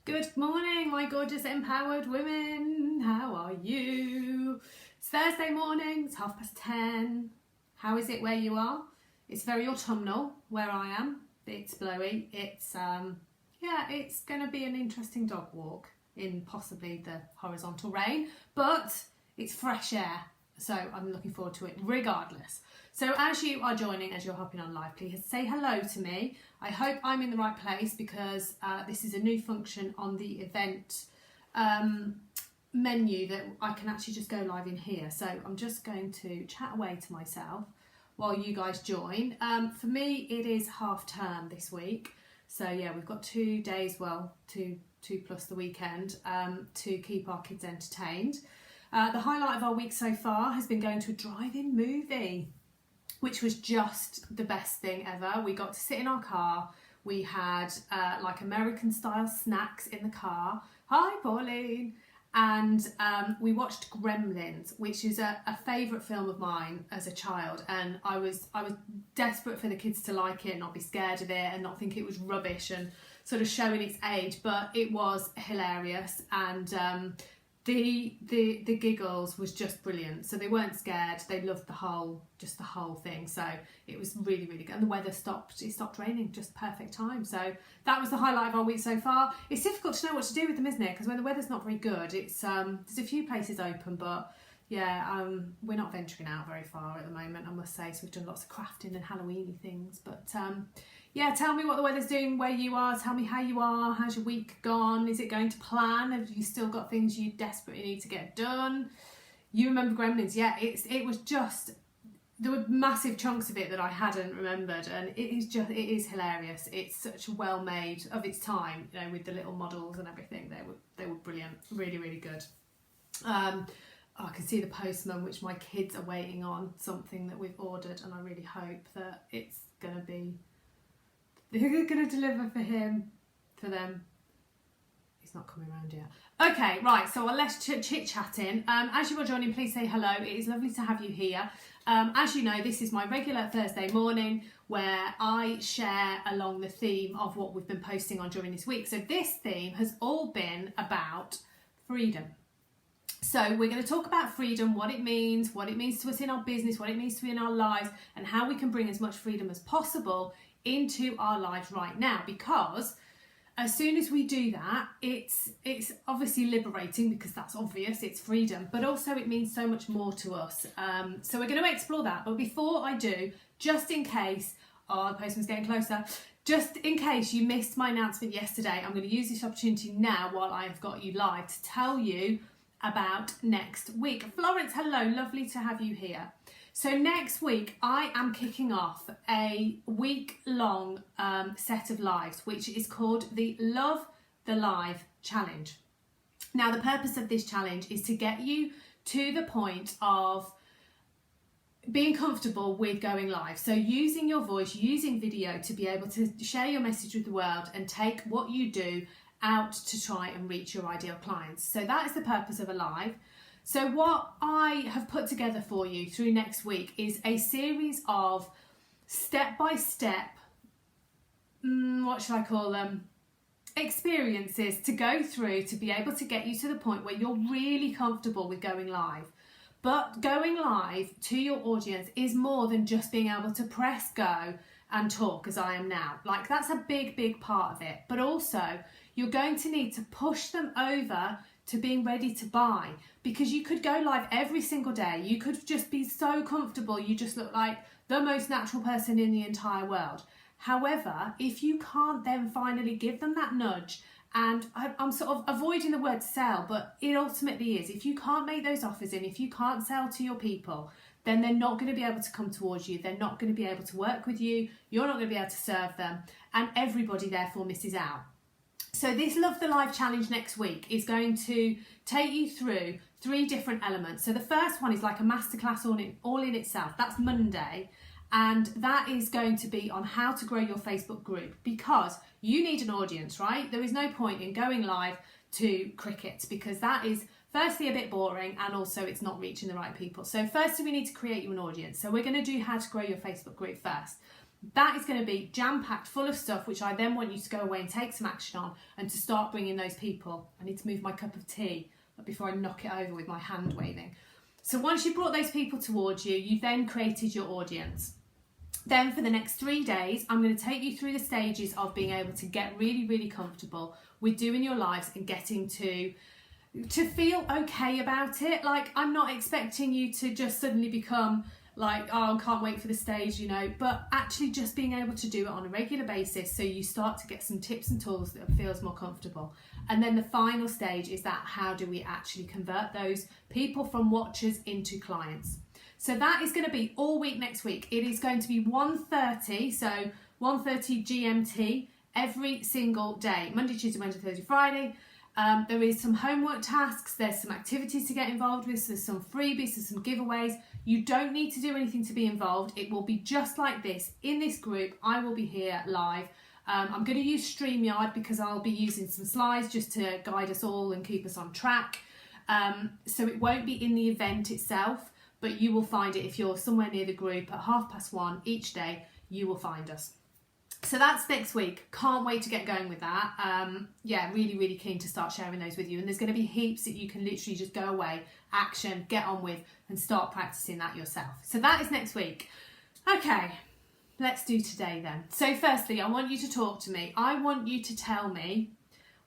Good morning, my gorgeous empowered women. How are you? It's Thursday morning, it's 10:30. How is it where you are? It's very autumnal where I am. It's blowy. It's it's going to be an interesting dog walk in possibly the horizontal rain, but it's fresh air, so I'm looking forward to it regardless. So as you are joining, as you're hopping on live, please say hello to me. I hope I'm in the right place because this is a new function on the event menu that I can actually just go live in here. So I'm just going to chat away to myself while you guys join. For me, it is half term this week. So yeah, we've got 2 days, well, two plus the weekend, to keep our kids entertained. The highlight of our week so far has been going to a drive-in movie, which was just the best thing ever. We got to sit in our car. We had like American style snacks in the car. Hi, Pauline. And we watched Gremlins, which is a favourite film of mine as a child. And I was desperate for the kids to like it, not be scared of it and not think it was rubbish and sort of showing its age. But it was hilarious, and the giggles was just brilliant. So they weren't scared, they loved the whole thing. So it was really, really good. And the weather stopped raining, just perfect time. So that was the highlight of our week so far. It's difficult to know what to do with them, isn't it? Because when the weather's not very good, it's there's a few places open, but yeah, we're not venturing out very far at the moment, I must say. So we've done lots of crafting and Halloweeny things, but yeah, tell me what the weather's doing where you are. Tell me how you are. How's your week gone? Is it going to plan? Have you still got things you desperately need to get done? You remember Gremlins? Yeah, it was just, there were massive chunks of it that I hadn't remembered, and it is hilarious. It's such well made of its time, you know, with the little models and everything. They were brilliant, really, really good. I can see the postman, which my kids are waiting on, something that we've ordered, and I really hope that it's going to be, they're going to deliver for them. He's not coming around yet. Okay, right, so I'll let's chit-chatting. As you are joining, please say hello. It is lovely to have you here. As you know, this is my regular Thursday morning where I share along the theme of what we've been posting on during this week. So this theme has all been about freedom. So we're going to talk about freedom, what it means to us in our business, what it means to us in our lives, and how we can bring as much freedom as possible into our lives right now. Because as soon as we do that, it's obviously liberating, because that's obvious, it's freedom, but also it means so much more to us. So we're going to explore that. But before I do, just in case, the postman's getting closer, just in case you missed my announcement yesterday, I'm going to use this opportunity now while I've got you live to tell you about next week. Florence, hello, lovely to have you here. So next week I am kicking off a week-long set of lives, which is called the Love the Live Challenge. Now, the purpose of this challenge is to get you to the point of being comfortable with going live. So using your voice, using video to be able to share your message with the world and take what you do out to try and reach your ideal clients. So that is the purpose of a live. So what I have put together for you through next week is a series of step-by-step, what should I call them, experiences to go through to be able to get you to the point where you're really comfortable with going live. But going live to your audience is more than just being able to press go and talk as I am now. Like, that's a big, big part of it. But also, you're going to need to push them over to being ready to buy, because you could go live every single day. You could just be so comfortable. You just look like the most natural person in the entire world. However, if you can't then finally give them that nudge, and I'm sort of avoiding the word sell, but it ultimately is, if you can't make those offers in, if you can't sell to your people, then they're not going to be able to come towards you. They're not going to be able to work with you. You're not going to be able to serve them, and everybody therefore misses out. So this Love the Live challenge next week is going to take you through 3 different elements. So the first one is like a masterclass all in itself. That's Monday. And that is going to be on how to grow your Facebook group, because you need an audience, right? There is no point in going live to crickets, because that is firstly a bit boring, and also it's not reaching the right people. So firstly, we need to create you an audience. So we're going to do how to grow your Facebook group first. That is going to be jam-packed full of stuff, which I then want you to go away and take some action on and to start bringing those people. I need to move my cup of tea before I knock it over with my hand waving. So once you've brought those people towards you, you've then created your audience. Then for the next 3 days, I'm going to take you through the stages of being able to get really, really comfortable with doing your lives and getting to feel okay about it. Like, I'm not expecting you to just suddenly become like, oh, I can't wait for the stage, you know, but actually just being able to do it on a regular basis, so you start to get some tips and tools that feels more comfortable. And then the final stage is that how do we actually convert those people from watchers into clients? So that is going to be all week next week. It is going to be 1:30, so 1:30 GMT every single day, Monday, Tuesday, Wednesday, Thursday, Friday. There is some homework tasks, there's some activities to get involved with, so there's some freebies, there's some giveaways. You don't need to do anything to be involved. It will be just like this. In this group, I will be here live. I'm going to use StreamYard because I'll be using some slides just to guide us all and keep us on track. So it won't be in the event itself, but you will find it if you're somewhere near the group at 1:30 each day, you will find us. So that's next week. Can't wait to get going with that. Yeah, really, really keen to start sharing those with you. And there's going to be heaps that you can literally just go away, action, get on with, and start practicing that yourself. So that is next week. Okay, let's do today then. So firstly, I want you to talk to me. I want you to tell me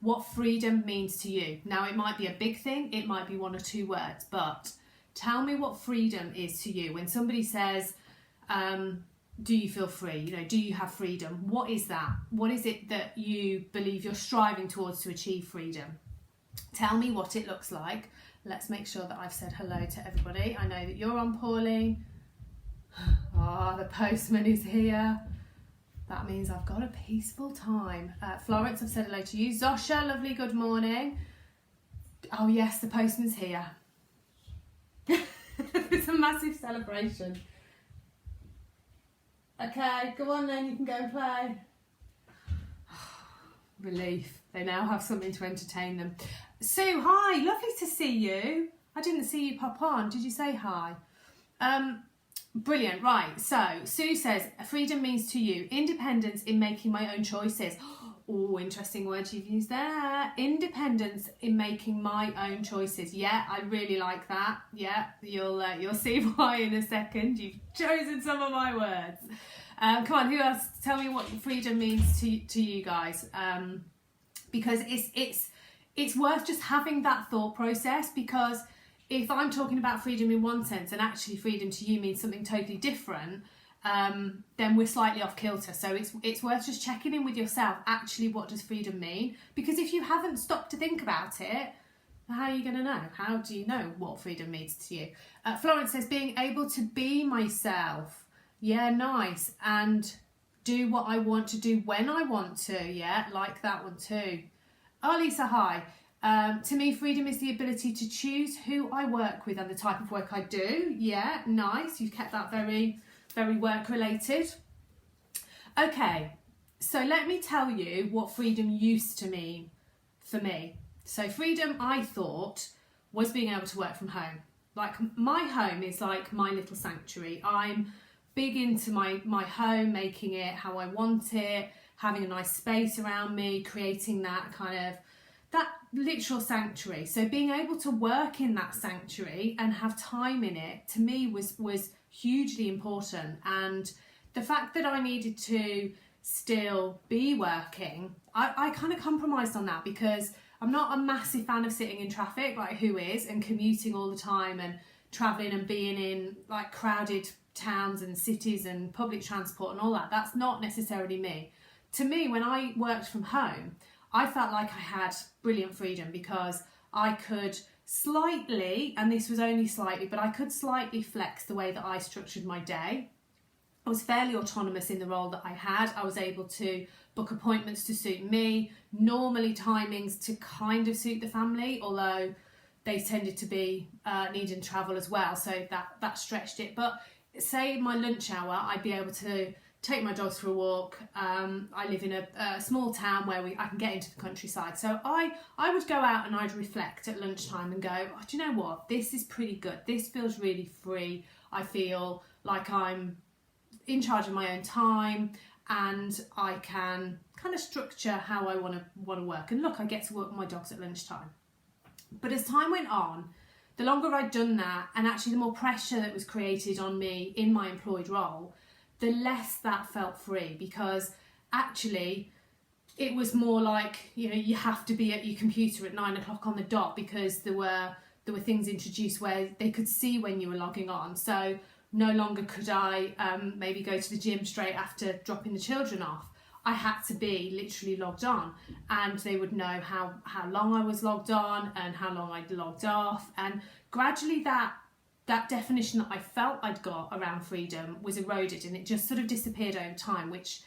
what freedom means to you. Now, it might be a big thing. It might be 1 or 2 words, but tell me what freedom is to you. When somebody says, do you feel free? You know, do you have freedom? What is that? What is it that you believe you're striving towards to achieve freedom? Tell me what it looks like. Let's make sure that I've said hello to everybody. I know that you're on, Pauline. Ah, the postman is here. That means I've got a peaceful time. Florence, I've said hello to you. Zosha, lovely, good morning. Oh yes, the postman's here. It's a massive celebration. Okay, go on then, you can go and play. Relief. They now have something to entertain them. Sue, hi, lovely to see you. I didn't see you pop on. Did you say hi? Brilliant, right. So, Sue says, freedom means to you independence in making my own choices. Oh, interesting word you've used there. Independence in making my own choices. Yeah, I really like that. Yeah, you'll see why in a second. You've chosen some of my words. Come on, who else? Tell me what freedom means to you guys. Because it's worth just having that thought process, because if I'm talking about freedom in one sense and actually freedom to you means something totally different, then we're slightly off kilter. So it's worth just checking in with yourself. Actually, what does freedom mean? Because if you haven't stopped to think about it, how are you going to know? How do you know what freedom means to you? Florence says, being able to be myself. Yeah, nice. And do what I want to do when I want to. Yeah, like that one too. Oh, Lisa, hi. To me, freedom is the ability to choose who I work with and the type of work I do. Yeah, nice. You've kept that very, very work related. Okay, so let me tell you what freedom used to mean for me. So freedom, I thought, was being able to work from home. Like, my home is like my little sanctuary. I'm big into my home, making it how I want it, having a nice space around me, creating that kind of, that literal sanctuary. So being able to work in that sanctuary and have time in it, to me, was hugely important. And the fact that I needed to still be working, I kind of compromised on that, because I'm not a massive fan of sitting in traffic, like who is, and commuting all the time and travelling and being in like crowded towns and cities and public transport and all that. That's not necessarily me. To me, when I worked from home, I felt like I had brilliant freedom, because I could slightly, and this was only slightly, but I could slightly flex the way that I structured my day. I was fairly autonomous in the role that I had. I was able to book appointments to suit me, normally timings to kind of suit the family, although they tended to be needing travel as well, so that stretched it. But say my lunch hour, I'd be able to take my dogs for a walk. I live in a small town where I can get into the countryside. So I would go out and I'd reflect at lunchtime and go, oh, do you know what? This is pretty good. This feels really free. I feel like I'm in charge of my own time, and I can kind of structure how I want to work. And look, I get to work with my dogs at lunchtime. But as time went on, the longer I'd done that, and actually the more pressure that was created on me in my employed role, the less that felt free, because actually it was more like, you know, you have to be at your computer at 9 o'clock on the dot, because there were things introduced where they could see when you were logging on. So no longer could I maybe go to the gym straight after dropping the children off. I had to be literally logged on, and they would know how long I was logged on and how long I'd logged off. And gradually that definition that I felt I'd got around freedom was eroded, and it just sort of disappeared over time, which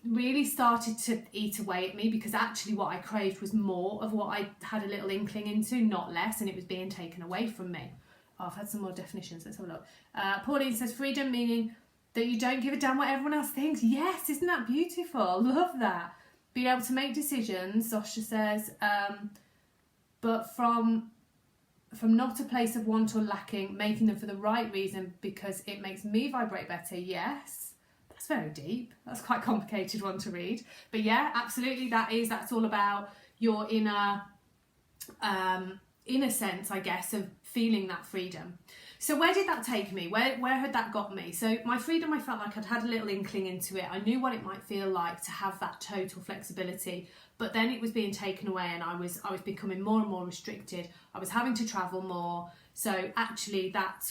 really started to eat away at me, because actually what I craved was more of what I had a little inkling into, not less, and it was being taken away from me. Oh, I've had some more definitions. Let's have a look. Pauline says freedom meaning that you don't give a damn what everyone else thinks. Yes, isn't that beautiful? Love that. Being able to make decisions, Sasha says, but from not a place of want or lacking, making them for the right reason because it makes me vibrate better. Yes, that's very deep. That's quite a complicated one to read. But yeah, absolutely, that's all about your inner sense, I guess, of feeling that freedom. So where did that take me? Where had that got me? So my freedom, I felt like I'd had a little inkling into it. I knew what it might feel like to have that total flexibility, but then it was being taken away, and I was becoming more and more restricted. I was having to travel more. So actually that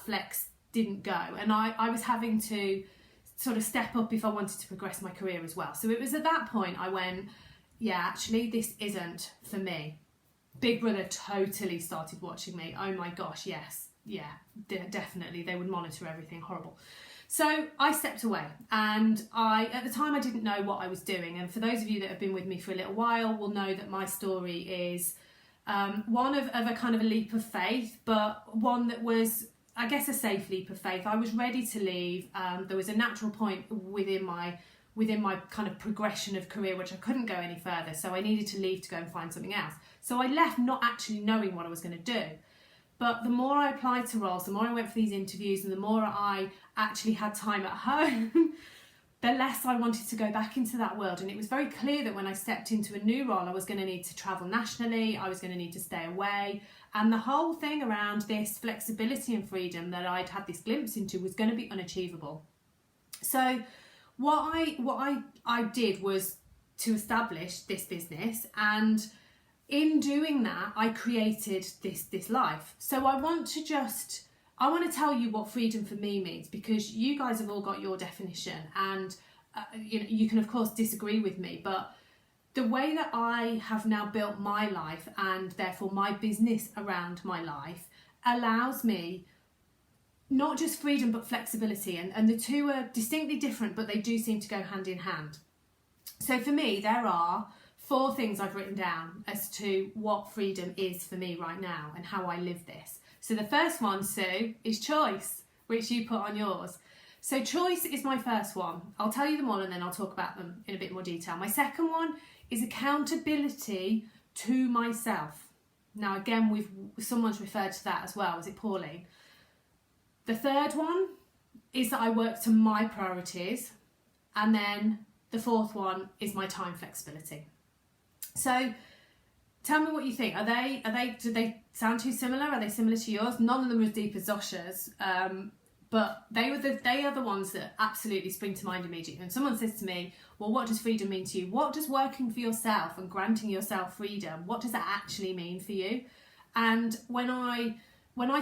flex didn't go, and I was having to sort of step up if I wanted to progress my career as well. So it was at that point I went, yeah, actually this isn't for me. Big Brother totally started watching me. Oh my gosh, yes. Yeah, definitely. They would monitor everything. Horrible. So I stepped away, and at the time I didn't know what I was doing. And for those of you that have been with me for a little while will know that my story is one of a kind of a leap of faith, but one that was, I guess, a safe leap of faith. I was ready to leave. There was a natural point within my kind of progression of career which I couldn't go any further, so I needed to leave to go and find something else. So I left not actually knowing what I was going to do. But the more I applied to roles, the more I went for these interviews, and the more I actually had time at home, the less I wanted to go back into that world. And it was very clear that when I stepped into a new role, I was going to need to travel nationally, I was going to need to stay away. And the whole thing around this flexibility and freedom that I'd had this glimpse into was going to be unachievable. So what I did was to establish this business, and in doing that, I created this life. So I want to tell you what freedom for me means, because you guys have all got your definition, and you can of course disagree with me, but the way that I have now built my life, and therefore my business around my life, allows me not just freedom but flexibility, and the two are distinctly different, but they do seem to go hand in hand. So for me, there are 4 things I've written down as to what freedom is for me right now and how I live this. So the first one, Sue, is choice, which you put on yours. So choice is my first one. I'll tell you them all and then I'll talk about them in a bit more detail. My second one is accountability to myself. Now again, someone's referred to that as well. Was it Pauline? The third one is that I work to my priorities. And then the fourth one is my time flexibility. So tell me what you think. Do they sound too similar? Are they similar to yours? None of them are as deep as Zosha's, but they are the ones that absolutely spring to mind immediately. When someone says to me, well, what does freedom mean to you? What does working for yourself and granting yourself freedom, what does that actually mean for you? And when I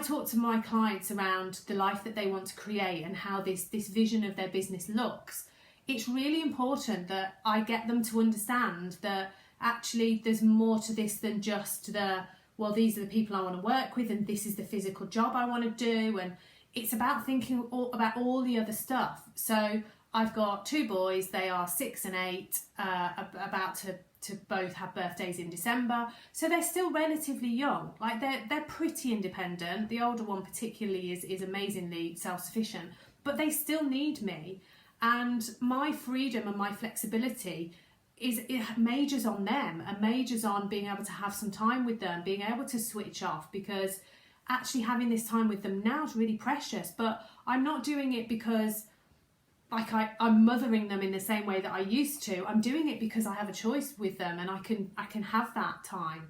talk to my clients around the life that they want to create and how this vision of their business looks, it's really important that I get them to understand that actually there's more to this than just these are the people I want to work with, and this is the physical job I want to do, and it's about thinking about all the other stuff. So I've got 2 boys, they are 6 and 8, about to both have birthdays in December, so they're still relatively young. Like they're pretty independent. The older one particularly is amazingly self-sufficient, but they still need me, and my freedom and my flexibility it majors on them, and majors on being able to have some time with them, being able to switch off, because actually having this time with them now is really precious. But I'm not doing it because like I'm mothering them in the same way that I used to. I'm doing it because I have a choice with them, and I can have that time.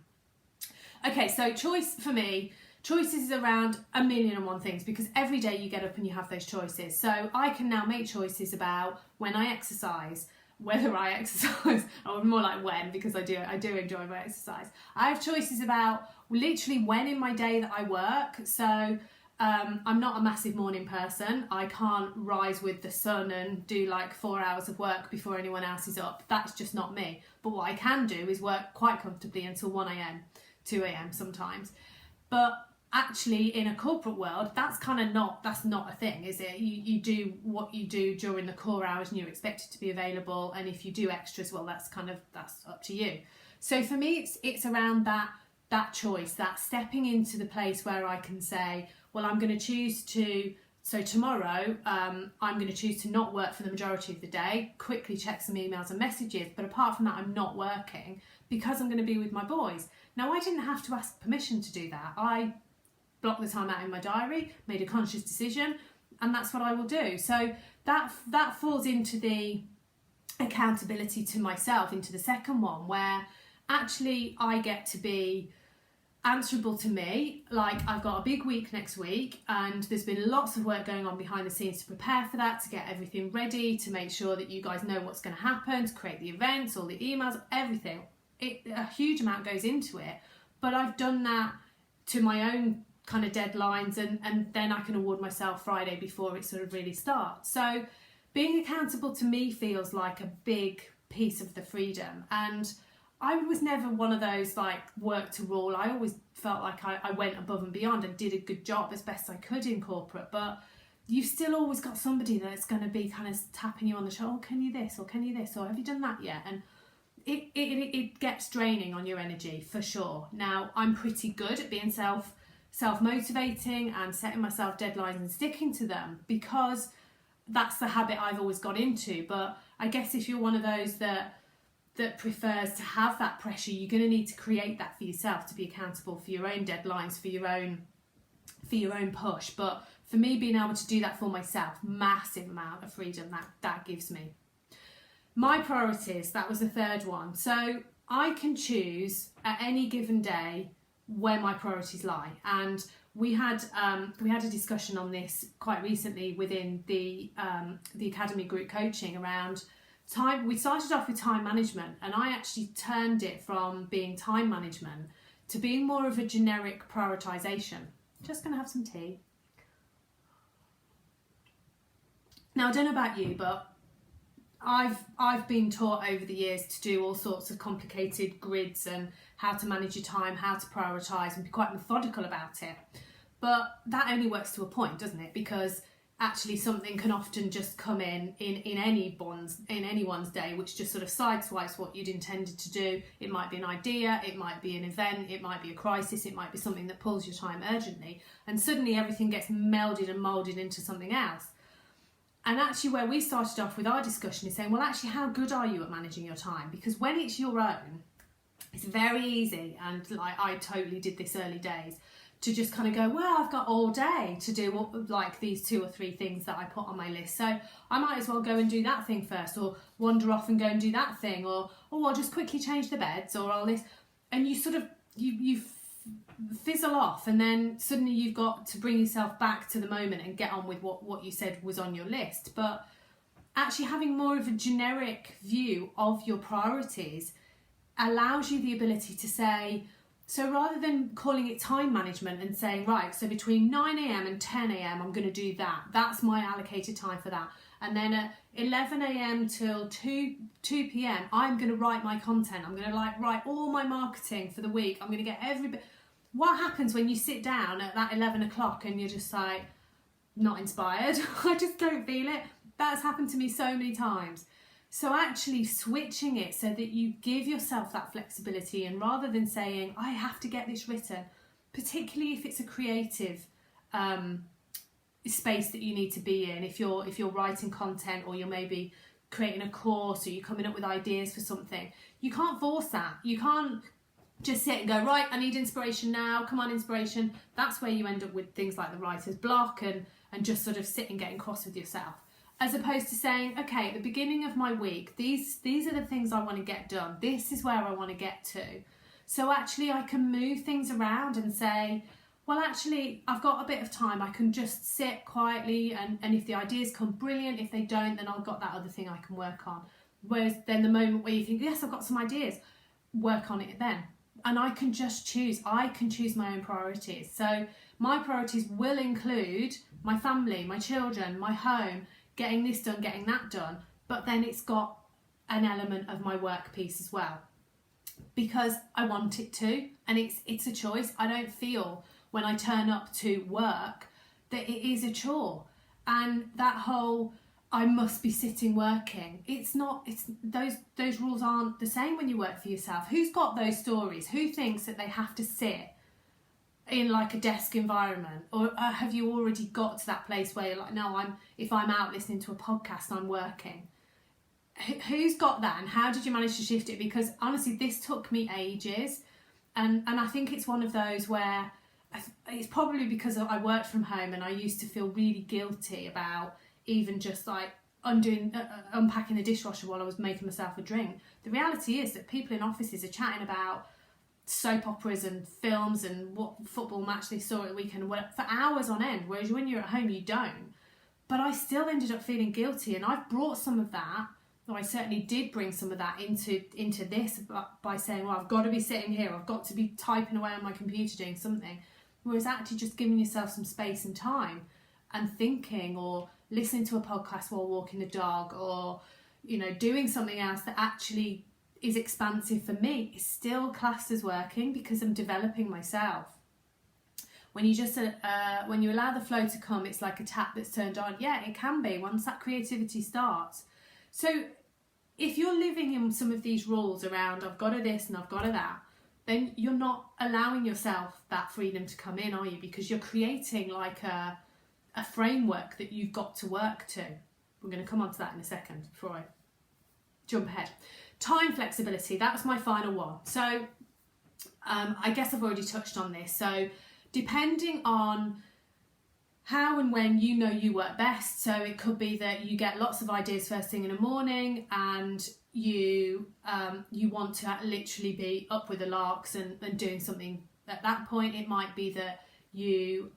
Okay, so choice for me, choices is around 1,000,001 things, because every day you get up and you have those choices. So I can now make choices about when I exercise, whether I exercise, or more like when, because I do enjoy my exercise. I have choices about literally when in my day that I work. So I'm not a massive morning person. I can't rise with the sun and do like 4 hours of work before anyone else is up. That's just not me. But what I can do is work quite comfortably until 1 a.m, 2 a.m. sometimes. But actually in a corporate world, that's not a thing, is it? You do what you do during the core hours and you're expected to be available, and if you do extras, well, that's up to you. So for me, it's around that choice, that stepping into the place where I can say, well, I'm going to choose to, so tomorrow I'm going to choose to not work for the majority of the day, quickly check some emails and messages, but apart from that, I'm not working because I'm going to be with my boys. Now, I didn't have to ask permission to do that. I blocked the time out in my diary, made a conscious decision, and that's what I will do. So that falls into the accountability to myself, into the second one, where actually I get to be answerable to me. Like, I've got a big week next week, and there's been lots of work going on behind the scenes to prepare for that, to get everything ready, to make sure that you guys know what's going to happen, to create the events, all the emails, everything. A huge amount goes into it, but I've done that to my own kind of deadlines, and then I can award myself Friday before it sort of really starts. So being accountable to me feels like a big piece of the freedom. And I was never one of those like work to rule. I always felt like I went above and beyond and did a good job as best I could in corporate, but you've still always got somebody that's going to be kind of tapping you on the shoulder. Oh, can you this, or can you this, or have you done that yet? And it gets draining on your energy for sure. Now, I'm pretty good at being self-motivating and setting myself deadlines and sticking to them, because that's the habit I've always got into. But I guess if you're one of those that prefers to have that pressure, you're going to need to create that for yourself, to be accountable for your own deadlines, for your own push. But for me, being able to do that for myself, massive amount of freedom that gives me. My priorities, that was the third one. So I can choose at any given day where my priorities lie. And we had a discussion on this quite recently within the Academy group coaching around time. We started off with time management, and I actually turned it from being time management to being more of a generic prioritization. Just going to have some tea. Now, I don't know about you, but I've been taught over the years to do all sorts of complicated grids and how to manage your time, how to prioritise, and be quite methodical about it. But that only works to a point, doesn't it? Because actually something can often just come in anyone's day, which just sort of sideswipes what you'd intended to do. It might be an idea, it might be an event, it might be a crisis, it might be something that pulls your time urgently, and suddenly everything gets melded and moulded into something else. And actually where we started off with our discussion is saying, well, actually, how good are you at managing your time? Because when it's your own, it's very easy, and like I totally did this early days, to just kind of go, well, I've got all day to do like these 2 or 3 things that I put on my list, so I might as well go and do that thing first, or wander off and go and do that thing, or I'll just quickly change the beds, or I'll this, and you sort of you fizzle off, and then suddenly you've got to bring yourself back to the moment and get on with what you said was on your list. But actually having more of a generic view of your priorities allows you the ability to say, so rather than calling it time management and saying, right, so between 9 a.m. and 10 a.m. I'm going to do that. That's my allocated time for that. And then at 11 a.m. till 2 p.m. I'm going to write my content. I'm going to write all my marketing for the week. I'm going to get every bit. What happens when you sit down at that 11 o'clock and you're just like, not inspired? I just don't feel it. That's happened to me so many times. So actually switching it so that you give yourself that flexibility, and rather than saying, I have to get this written, particularly if it's a creative space that you need to be in, if you're writing content, or you're maybe creating a course, or you're coming up with ideas for something, you can't force that. You can't just sit and go, right, I need inspiration now, come on, inspiration. That's where you end up with things like the writer's block and just sort of sitting getting cross with yourself. As opposed to saying, okay, at the beginning of my week, these are the things I want to get done. This is where I want to get to. So actually I can move things around and say, well, actually, I've got a bit of time. I can just sit quietly and if the ideas come, brilliant. If they don't, then I've got that other thing I can work on. Whereas then the moment where you think, yes, I've got some ideas, work on it then. And I can just choose. I can choose my own priorities. So my priorities will include my family, my children, my home, getting this done, getting that done, but then it's got an element of my work piece as well, because I want it to, and it's a choice. I don't feel when I turn up to work that it is a chore, and that whole I must be sitting working, it's not. It's those rules aren't the same when you work for yourself. Who's got those stories? Who thinks that they have to sit in like a desk environment, or have you already got to that place where you're like, no, if I'm out listening to a podcast, I'm working? Who's got that, and how did you manage to shift it? Because honestly, this took me ages, and I think it's one of those where it's probably because I worked from home and I used to feel really guilty about even just like unpacking the dishwasher while I was making myself a drink. The reality is that people in offices are chatting about soap operas and films and what football match they saw at the weekend for hours on end, whereas when you're at home you don't. But I still ended up feeling guilty, and I've brought some of that, or I certainly did bring some of that into this by saying, well, I've got to be sitting here, I've got to be typing away on my computer doing something, whereas actually just giving yourself some space and time and thinking, or listening to a podcast while walking the dog, or doing something else that actually is expansive for me, is still classed as working, because I'm developing myself. When you just when you allow the flow to come, it's like a tap that's turned on. Yeah, it can be once that creativity starts. So if you're living in some of these rules around I've got to this and I've got to that, then you're not allowing yourself that freedom to come in, are you? Because you're creating like a framework that you've got to work to. We're going to come on to that in a second before I jump ahead. Time flexibility, that was my final one. So I guess I've already touched on this. So depending on how and when you work best, so it could be that you get lots of ideas first thing in the morning, and you want to literally be up with the larks and doing something at that point. It might be that you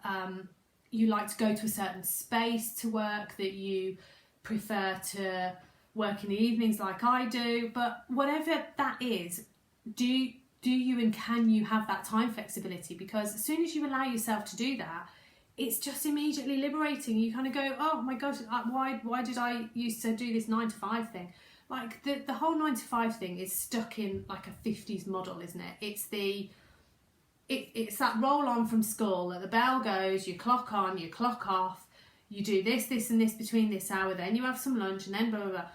like to go to a certain space to work, that you prefer to work in the evenings like I do, but whatever that is, do you and can you have that time flexibility? Because as soon as you allow yourself to do that, it's just immediately liberating. You kind of go, oh my gosh, why did I used to do this 9 to 5 thing? Like the whole 9 to 5 thing is stuck in like a 50s model, isn't it? It's that roll on from school, that the bell goes, you clock on, you clock off, you do this and this between this hour, then you have some lunch, and then blah blah blah.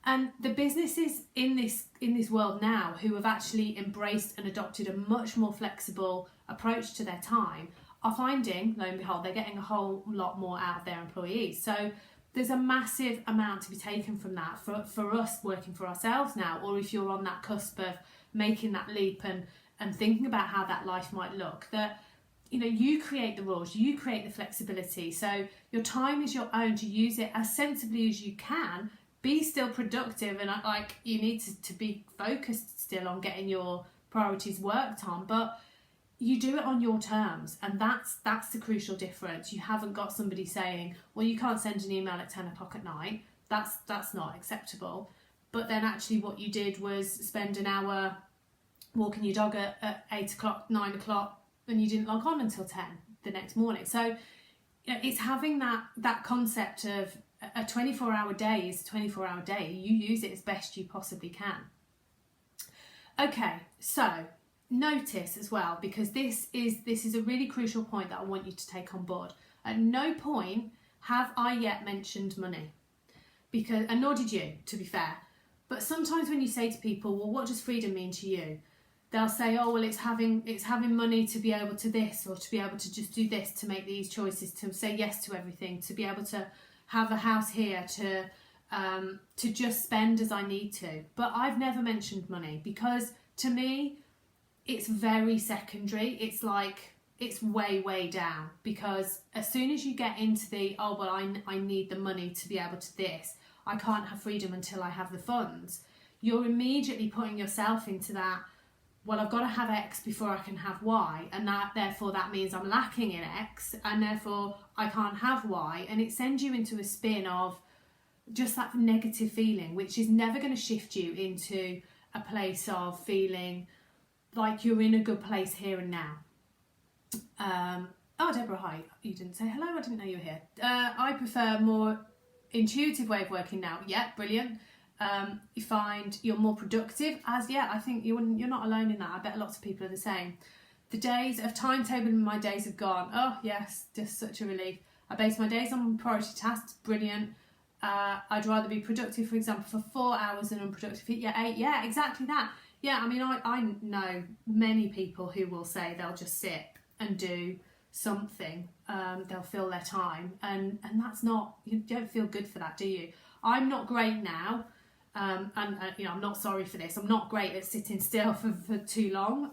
And the businesses in this world now who have actually embraced and adopted a much more flexible approach to their time are finding, lo and behold, they're getting a whole lot more out of their employees. So there's a massive amount to be taken from that for us working for ourselves now, or if you're on that cusp of making that leap and thinking about how that life might look, that you create the rules, you create the flexibility. So your time is your own to use it as sensibly as you can. Be still productive, and you need to be focused still on getting your priorities worked on, but you do it on your terms, and that's the crucial difference. You haven't got somebody saying, well, you can't send an email at 10 o'clock at night. That's not acceptable. But then actually what you did was spend an hour walking your dog at 8 o'clock, 9 o'clock, and you didn't log on until 10 the next morning. So it's having that concept of a 24-hour day is a 24-hour day. You use it as best you possibly can. Okay, so notice as well, because this is a really crucial point that I want you to take on board. At no point have I yet mentioned money, and nor did you, to be fair. But sometimes when you say to people, well, what does freedom mean to you? They'll say, oh, well, it's having money to be able to this, or to be able to just do this, to make these choices, to say yes to everything, to be able to have a house here, to just spend as I need to. But I've never mentioned money, because to me, it's very secondary. It's like, it's way down, because as soon as you get into the, oh, well, I need the money to be able to this, I can't have freedom until I have the funds, you're immediately putting yourself into that, well, I've got to have X before I can have Y, and that therefore that means I'm lacking in X, and therefore I can't have Y, and it sends you into a spin of just that negative feeling, which is never going to shift you into a place of feeling like you're in a good place here and now. Oh, Deborah, hi. You didn't say hello. I didn't know you were here. I prefer more intuitive way of working now. Yeah, brilliant. You find you're more productive. I think you're not alone in that. I bet lots of people are the same. The days of timetabling my days have gone. Oh yes, just such a relief. I base my days on priority tasks. Brilliant. I'd rather be productive, for example, for 4 hours than unproductive. Yeah, 8. Yeah, exactly that. Yeah, I mean, I know many people who will say they'll just sit and do something. They'll fill their time, and that's not, you don't feel good for that, do you? I'm not great now, and you know, I'm not sorry for this. I'm not great at sitting still for too long.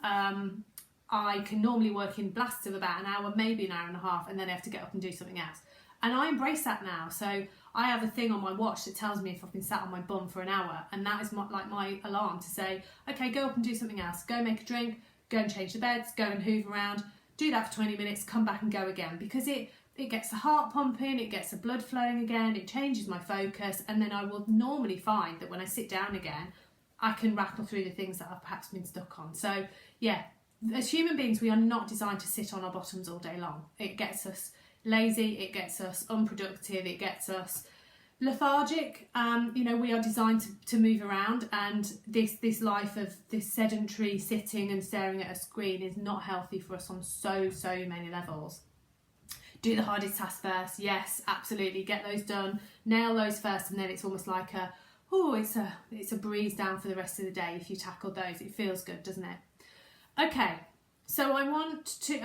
I can normally work in blasts of about an hour, maybe an hour and a half, and then I have to get up and do something else. And I embrace that now. So I have a thing on my watch that tells me if I've been sat on my bum for an hour, and that is my alarm to say, okay, go up and do something else. Go make a drink, go and change the beds, go and hoover around, do that for 20 minutes, come back and go again, because it gets the heart pumping, it gets the blood flowing again, it changes my focus, and then I will normally find that when I sit down again, I can rattle through the things that I've perhaps been stuck on. So yeah, as human beings, we are not designed to sit on our bottoms all day long. It gets us lazy, it gets us unproductive, it gets us lethargic. You know, we are designed to move around, and this life of this sedentary sitting and staring at a screen is not healthy for us on so many levels. Do the hardest tasks first. Yes, absolutely. Get those done. Nail those first, and then it's almost like it's a breeze down for the rest of the day. If you tackle those, it feels good, doesn't it? Okay, so I want to.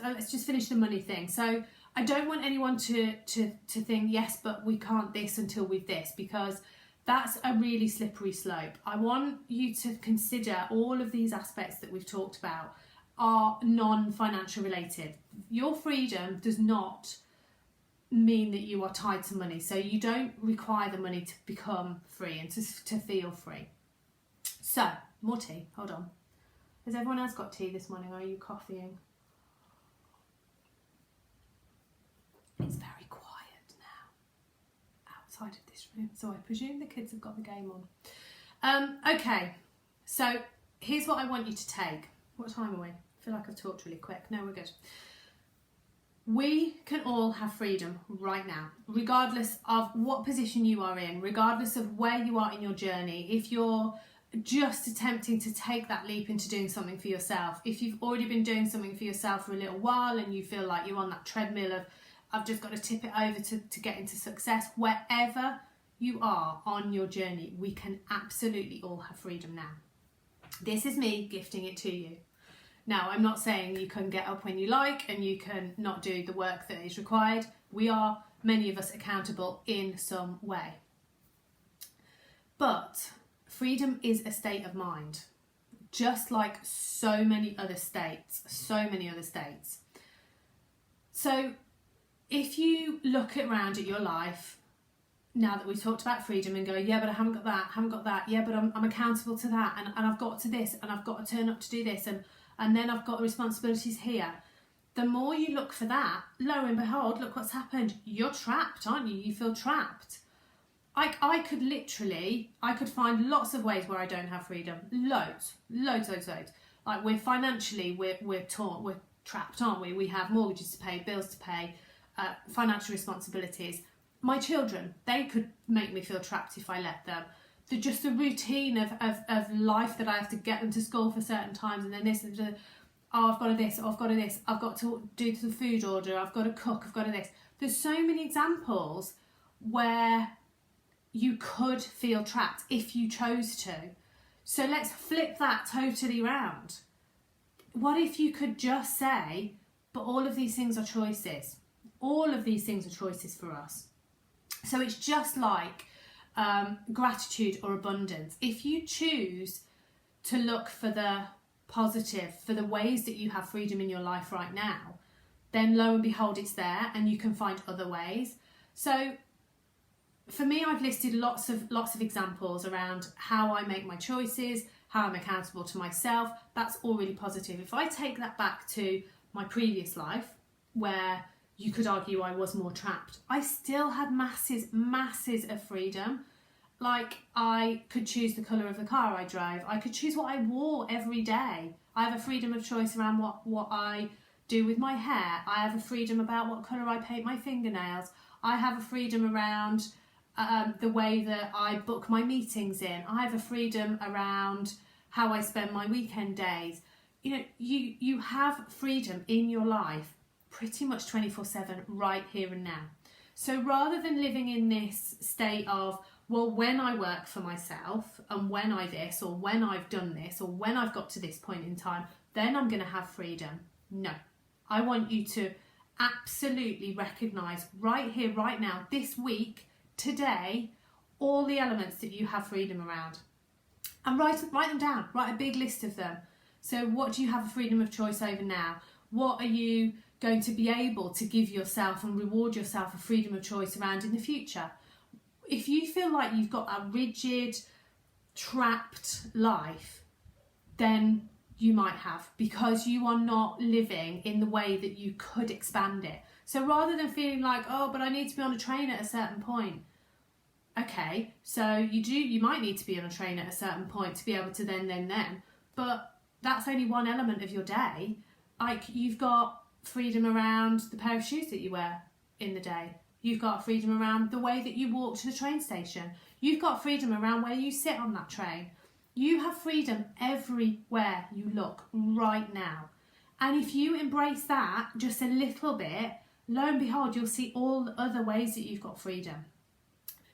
Let's just finish the money thing. So I don't want anyone to think, yes, but we can't this until we've this, because that's a really slippery slope. I want you to consider all of these aspects that we've talked about are non-financial related. Your freedom does not mean that you are tied to money. So you don't require the money to become free and to feel free. So, more tea. Hold on. Has everyone else got tea this morning, or are you coffeeing? It's very quiet now outside of this room, so I presume the kids have got the game on. Okay, so here's what I want you to take. What time are we? I feel like I've talked really quick. No, we're good. We can all have freedom right now, regardless of what position you are in, regardless of where you are in your journey. If you're just attempting to take that leap into doing something for yourself, if you've already been doing something for yourself for a little while and you feel like you're on that treadmill of, I've just got to tip it over to get into success, wherever you are on your journey, we can absolutely all have freedom now. This is me gifting it to you. Now, I'm not saying you can get up when you like and you can not do the work that is required. We are, many of us, accountable in some way. But freedom is a state of mind, just like so many other states. So if you look around at your life, now that we've talked about freedom, and go, yeah, but I haven't got that, yeah, but I'm accountable to that, and I've got to this, and I've got to turn up to do this, and then I've got the responsibilities here. The more you look for that, lo and behold, look what's happened. You're trapped, aren't you? You feel trapped. I could find lots of ways where I don't have freedom. Loads. Like we're trapped, aren't we? We have mortgages to pay, bills to pay, financial responsibilities. My children, they could make me feel trapped if I let them. Just the routine of life that I have to get them to school for certain times, and then this and I've got to this, I've got to this, I've got to do the food order, I've got to cook, I've got to this. There's so many examples where you could feel trapped if you chose to. So let's flip that totally round. What if you could just say, but all of these things are choices. All of these things are choices for us. So it's just like gratitude or abundance. If you choose to look for the positive for the ways that you have freedom in your life right now, then lo and behold, it's there and you can find other ways. So for me, I've listed lots of examples around how I make my choices, how I'm accountable to myself. That's all really positive. If I take that back to my previous life, where you could argue I was more trapped, I still had masses of freedom. Like, I could choose the colour of the car I drove. I could choose what I wore every day. I have a freedom of choice around what I do with my hair. I have a freedom about what colour I paint my fingernails. I have a freedom around the way that I book my meetings in. I have a freedom around how I spend my weekend days. You know, you have freedom in your life pretty much 24/7 right here and now. So rather than living in this state of, well, when I work for myself and when I this, or when I've done this, or when I've got to this point in time, then I'm going to have freedom. No, I want you to absolutely recognise right here, right now, this week, today, all the elements that you have freedom around. And write them down, write a big list of them. So what do you have a freedom of choice over now? What are you going to be able to give yourself and reward yourself a freedom of choice around in the future? If you feel like you've got a rigid, trapped life, then you might have, because you are not living in the way that you could expand it. So rather than feeling like, oh, but I need to be on a train at a certain point. Okay, so you might need to be on a train at a certain point to be able to then, but that's only one element of your day. Like, you've got freedom around the pair of shoes that you wear in the day. You've got freedom around the way that you walk to the train station. You've got freedom around where you sit on that train. You have freedom everywhere you look right now. And if you embrace that just a little bit, lo and behold, you'll see all the other ways that you've got freedom.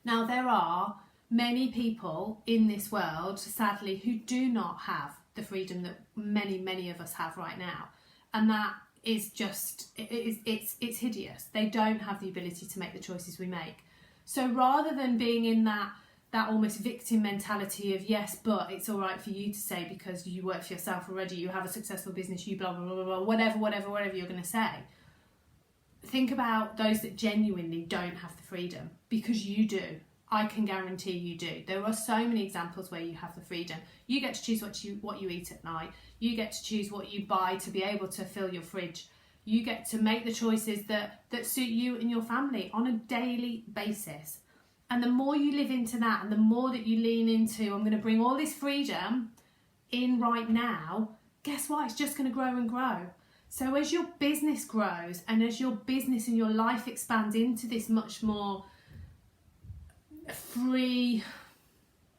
Now, there are many people in this world, sadly, who do not have the freedom that many of us have right now. And that is just, it's hideous. They don't have the ability to make the choices we make. So rather than being in that almost victim mentality of, yes, but it's all right for you to say because you work for yourself already, you have a successful business, you blah, blah, blah, blah, whatever you're going to say. Think about those that genuinely don't have the freedom, because you do. I can guarantee you do. There are so many examples where you have the freedom. You get to choose what you eat at night. You get to choose what you buy to be able to fill your fridge. You get to make the choices that suit you and your family on a daily basis. And the more you live into that, and the more that you lean into, I'm going to bring all this freedom in right now, guess what? It's just going to grow and grow. So as your business grows, and as your business and your life expands into this much more free,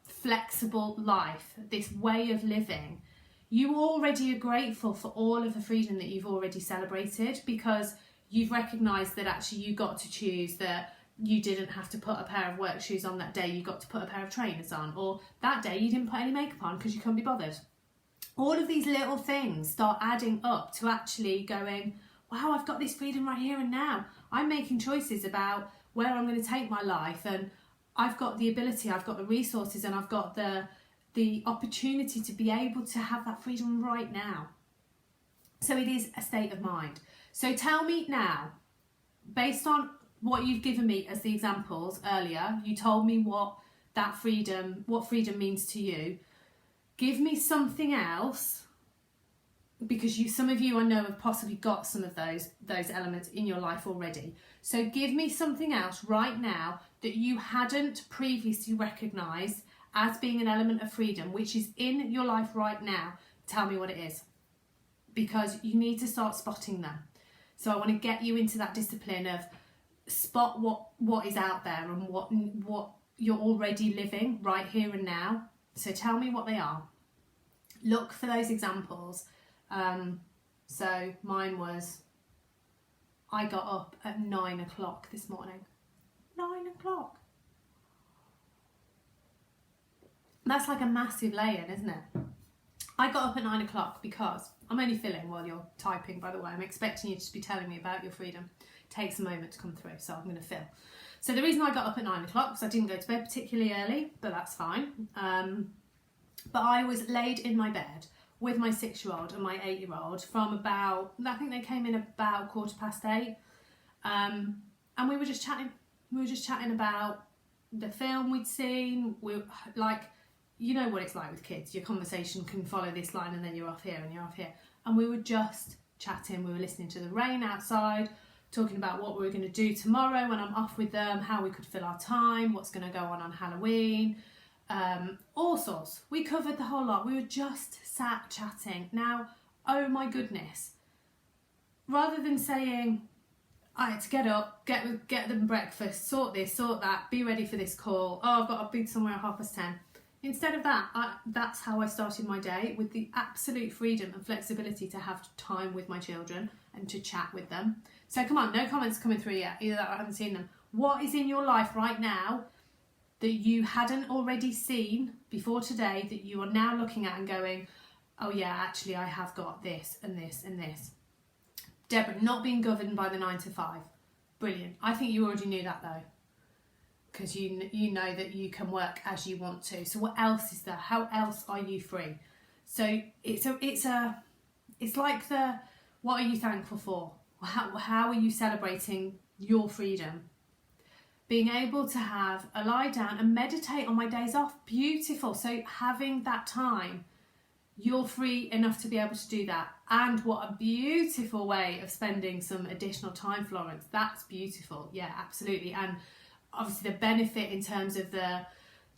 flexible life, this way of living, you already are grateful for all of the freedom that you've already celebrated, because you've recognised that actually you got to choose, that you didn't have to put a pair of work shoes on that day, you got to put a pair of trainers on, or that day you didn't put any makeup on because you couldn't be bothered. All of these little things start adding up to actually going, wow, I've got this freedom right here and now. I'm making choices about where I'm going to take my life, and I've got the ability, I've got the resources, and I've got the opportunity to be able to have that freedom right now. So it is a state of mind. So tell me now, based on what you've given me as the examples earlier, you told me what freedom means to you. Give me something else, because some of you I know have possibly got some of those elements in your life already. So give me something else right now that you hadn't previously recognised as being an element of freedom, which is in your life right now. Tell me what it is, because you need to start spotting them. So I want to get you into that discipline of spot what is out there and what you're already living right here and now. So tell me what they are. Look for those examples. So mine was, I got up at 9 o'clock this morning. 9 o'clock. That's like a massive lay-in, isn't it? I got up at 9 o'clock because I'm only filling while you're typing, by the way. I'm expecting you to be telling me about your freedom. It takes a moment to come through, so I'm going to fill. So the reason I got up at 9 o'clock was I didn't go to bed particularly early, but that's fine. But I was laid in my bed with my 6-year-old and my 8-year-old from about, I think they came in about 8:15. And we were just chatting. We were just chatting about the film we'd seen. We like, you know what it's like with kids. Your conversation can follow this line and then you're off here and you're off here. And we were just chatting. We were listening to the rain outside, talking about what we were going to do tomorrow when I'm off with them, how we could fill our time, what's going to go on Halloween, all sorts. We covered the whole lot. We were just sat chatting. Now, oh my goodness. Rather than saying, I had to get up, get them breakfast, sort this, sort that, be ready for this call. Oh, I've got to be somewhere at 10:30. Instead of that, that's how I started my day, with the absolute freedom and flexibility to have time with my children and to chat with them. So come on, no comments coming through yet, either that or I haven't seen them. What is in your life right now that you hadn't already seen before today that you are now looking at and going, oh yeah, actually I have got this and this and this. Deborah, not being governed by the 9 to 5. Brilliant. I think you already knew that though, because you know that you can work as you want to. So what else is there? How else are you free? So it's like the, what are you thankful for? How are you celebrating your freedom? Being able to have a lie down and meditate on my days off, beautiful. So having that time, you're free enough to be able to do that. And what a beautiful way of spending some additional time, Florence. That's beautiful. Yeah, absolutely. And obviously the benefit in terms of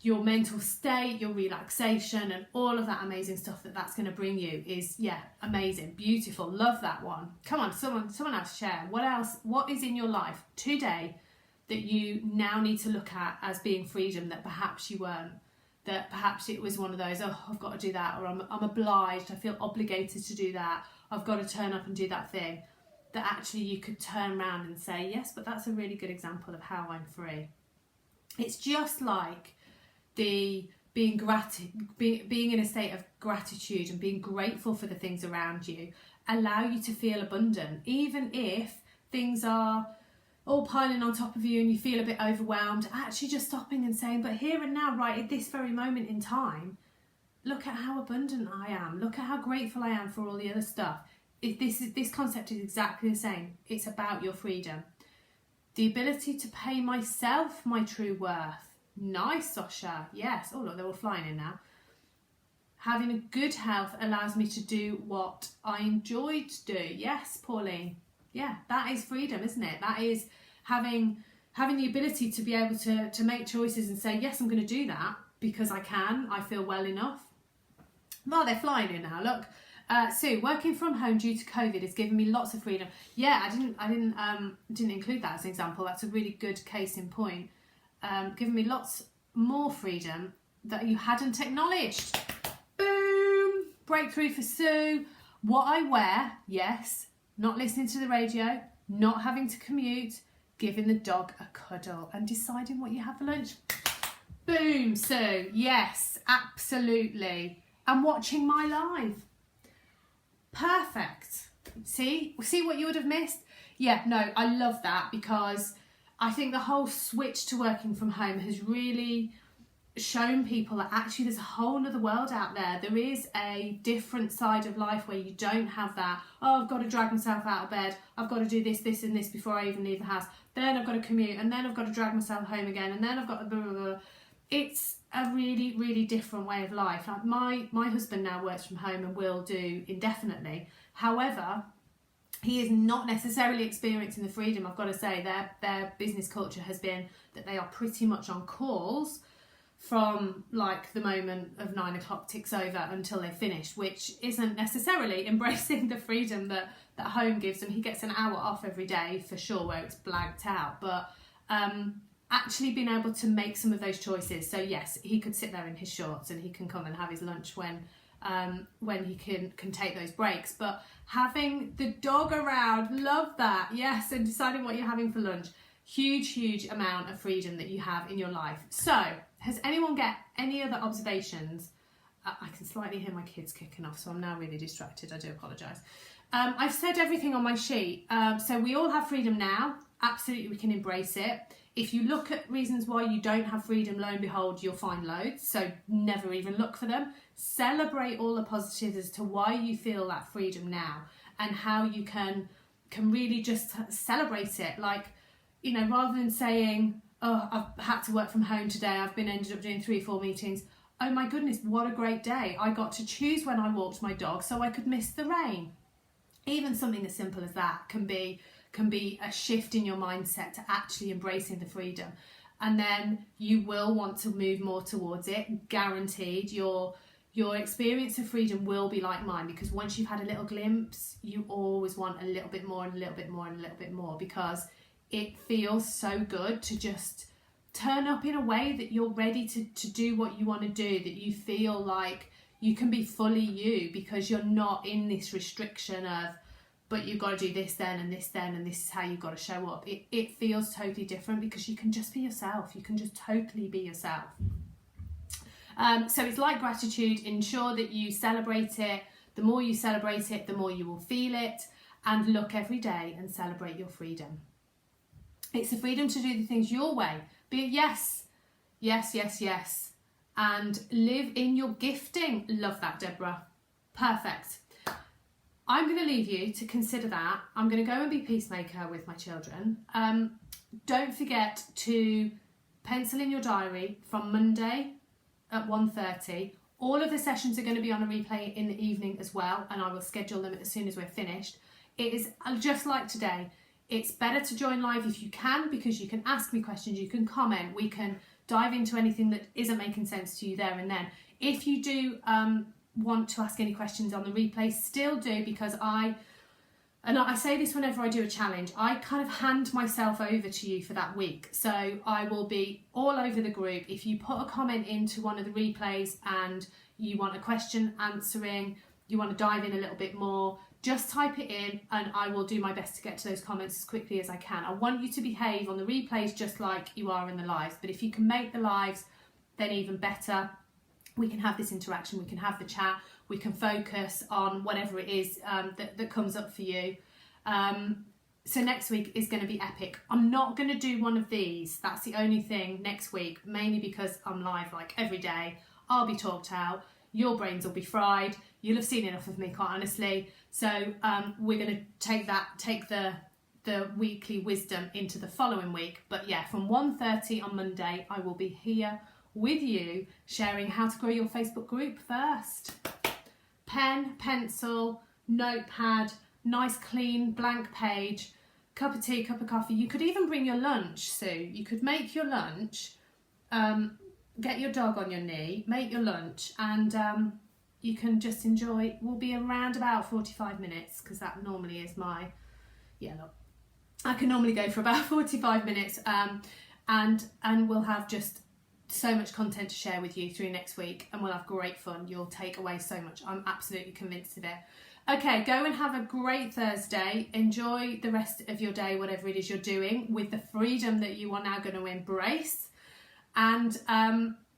your mental state, your relaxation, and all of that amazing stuff that's going to bring you is, yeah, amazing, beautiful. Love that one. Come on, someone else share. What else? What is in your life today that you now need to look at as being freedom that perhaps you weren't? That perhaps it was one of those, oh, I've got to do that, or I'm obliged, I feel obligated to do that, I've got to turn up and do that thing. That actually you could turn around and say, yes, but that's a really good example of how I'm free. It's just like the being in a state of gratitude and being grateful for the things around you allow you to feel abundant, even if things are all piling on top of you and you feel a bit overwhelmed. Actually just stopping and saying, but here and now, right at this very moment in time, look at how abundant I am, look at how grateful I am for all the other stuff. This concept is exactly the same. It's about your freedom. The ability to pay myself my true worth. Nice, Sasha. Yes. Oh, look, they're all flying in now. Having a good health allows me to do what I enjoy to do. Yes, Pauline. Yeah, that is freedom, isn't it? That is having the ability to be able to make choices and say, yes, I'm going to do that because I can. I feel well enough. Well, they're flying in now. Look. Sue, working from home due to COVID has given me lots of freedom. Yeah, I didn't include that as an example. That's a really good case in point. Given me lots more freedom that you hadn't acknowledged. Boom! Breakthrough for Sue. What I wear, yes. Not listening to the radio, not having to commute, giving the dog a cuddle and deciding what you have for lunch. Boom, Sue. Yes, absolutely. And watching my live. Perfect. See what you would have missed? Yeah, no, I love that because I think the whole switch to working from home has really shown people that actually there's a whole other world out there. There is a different side of life where you don't have that, oh, I've got to drag myself out of bed, I've got to do this, this and this before I even leave the house, then I've got to commute, and then I've got to drag myself home again, and then I've got to blah, blah, blah. It's a really, really different way of life. Like my husband now works from home and will do indefinitely. However, he is not necessarily experiencing the freedom. I've got to say their business culture has been that they are pretty much on calls from like the moment of 9 o'clock ticks over until they finish, which isn't necessarily embracing the freedom that home gives them. He gets an hour off every day for sure where it's blanked out, but actually being able to make some of those choices. So yes, he could sit there in his shorts and he can come and have his lunch when he can take those breaks, but having the dog around, love that. Yes, and deciding what you're having for lunch, huge amount of freedom that you have in your life. So has anyone got any other observations? I can slightly hear my kids kicking off, so I'm now really distracted. I do apologise. I've said everything on my sheet. So we all have freedom now. Absolutely, we can embrace it. If you look at reasons why you don't have freedom, lo and behold, you'll find loads. So never even look for them. Celebrate all the positives as to why you feel that freedom now and how you can really just celebrate it. Like, you know, rather than saying, oh, I've had to work from home today, ended up doing 3 or 4 meetings. Oh my goodness, what a great day. I got to choose when I walked my dog so I could miss the rain. Even something as simple as that can be a shift in your mindset to actually embracing the freedom. And then you will want to move more towards it, guaranteed. Your experience of freedom will be like mine, because once you've had a little glimpse, you always want a little bit more and a little bit more and a little bit more, because it feels so good to just turn up in a way that you're ready to do what you want to do, that you feel like you can be fully you, because you're not in this restriction of, but you've got to do this then and this then and this is how you've got to show up. It feels totally different because you can just be yourself. You can just totally be yourself. So it's like gratitude. Ensure that you celebrate it. The more you celebrate it, the more you will feel it. And look every day and celebrate your freedom. It's the freedom to do the things your way. Be a yes, yes, yes, yes. And live in your gifting. Love that, Deborah. Perfect. I'm going to leave you to consider that. I'm going to go and be peacemaker with my children. Don't forget to pencil in your diary from Monday at 1:30. All of the sessions are going to be on a replay in the evening as well, and I will schedule them as soon as we're finished. It is just like today. It's better to join live if you can, because you can ask me questions, you can comment, we can dive into anything that isn't making sense to you there and then. If you do want to ask any questions on the replay, still do, because I say this whenever I do a challenge, I kind of hand myself over to you for that week. So I will be all over the group. If you put a comment into one of the replays and you want a question answering, you want to dive in a little bit more, just type it in and I will do my best to get to those comments as quickly as I can. I want you to behave on the replays just like you are in the lives, but if you can make the lives, then even better. We can have this interaction, we can have the chat, we can focus on whatever it is that comes up for you. So next week is going to be epic. I'm not going to do one of these, that's the only thing next week, mainly because I'm live like every day. I'll be talked out, your brains will be fried, you'll have seen enough of me, quite honestly. So we're going to take the weekly wisdom into the following week. But yeah, from 1:30 on Monday, I will be here with you sharing how to grow your Facebook group first. Pen, pencil, notepad, nice clean blank page, cup of tea, cup of coffee. You could even bring your lunch, Sue. You could make your lunch, get your dog on your knee, make your lunch, and you can just enjoy. We'll be around about 45 minutes, because that normally is my, look, I can normally go for about 45 minutes, and we'll have just so much content to share with you through next week, and we'll have great fun. You'll take away so much. I'm absolutely convinced of it. Okay, go and have a great Thursday. Enjoy the rest of your day, whatever it is you're doing, with the freedom that you are now going to embrace. And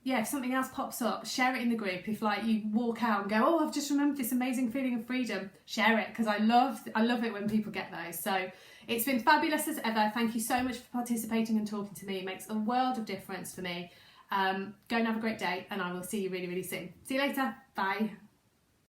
if something else pops up, share it in the group. If like you walk out and go, oh, I've just remembered this amazing feeling of freedom, share it, because I love it when people get those. So it's been fabulous as ever. Thank you so much for participating and talking to me. It makes a world of difference for me. Go and have a great day, and I will see you really, really soon. See you later. Bye.